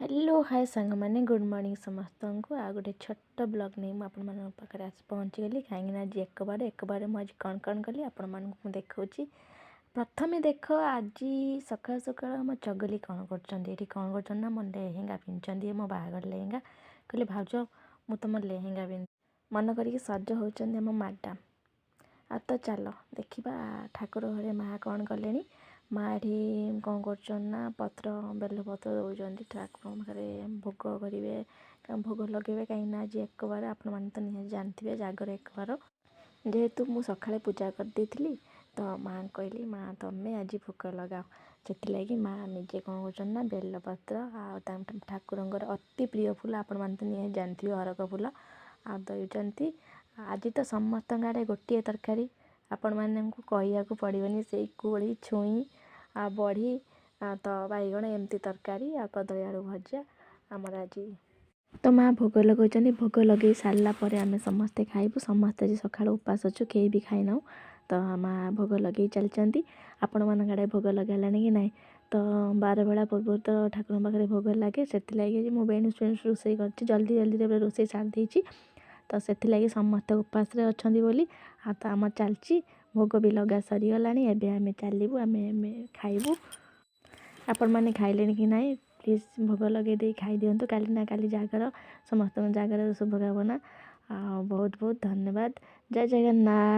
Hello hi सांग मैंने good morning समस्त को आ गोटे छोट ब्लॉग नहीं मुझे पाखे आस पहुँचीगली कहीं आज एक बार मुझे कौन कौन कली आपण देखा प्रथमे देख आज सका सका मो चगली कौन कर मो लेहेंगा पिंधि मो बाहागर लेहेंगा कहले भाज मु तुम लेहेंगा पिंध मन करके सज होती मो मैडम आ तो चल देखा ठाकुर घरे माँ कौन कले माँ ये कौन कर पत्र बेल पत्र दौरान ठाकुर पाखे भोग करेंगे भोग लगे कहीं आज एक बार आपण मैंने तो निजे जानते जागर एक बार जेहेतु मु सका पूजा कर देती तो माँ कहली माँ तुम्हें आज भोग लगाओ से माँ निजे कौन कर बेल पत्र ठाकुर अति प्रिय फूल आपण मैंने तो निजे जानते अरक फूल आ दौरान आज तो समस्त आड़े गोटे तरकारी आपण मानक कहिया पड़ोनी से कोड़ी छुई आ बड़ी तो बैगण एमती तरकारी आ कदली आलू भजा आमर आज तो माँ भोग लगे भोग लगे सारापर आम समस्ते खाइबू समस्ते आज सका उपास अच्छु कहीं भी खाई ना तो माँ भोग लगे चलती आपण मान आड़े भोग लगे कि ना तो 12 बेला पूर्व तो ठाकुर पाखे भोग लगे से मुझे बेणुस बेणुस रोसे कर जल्दी जल्दी रोसे सारी तो से समस्ते उपास अच्छा बोली हाँ तो आम चलची भोग भी लगा सरीगला एवं आम चलू आम खाइबू आपण मैंने खाइले कि ना प्लीज भोग लगे दे खाई दिंतु काली ना काली जागर समस्त जागर शुभकामना बहुत बहुत धन्यवाद जय जगन्नाथ।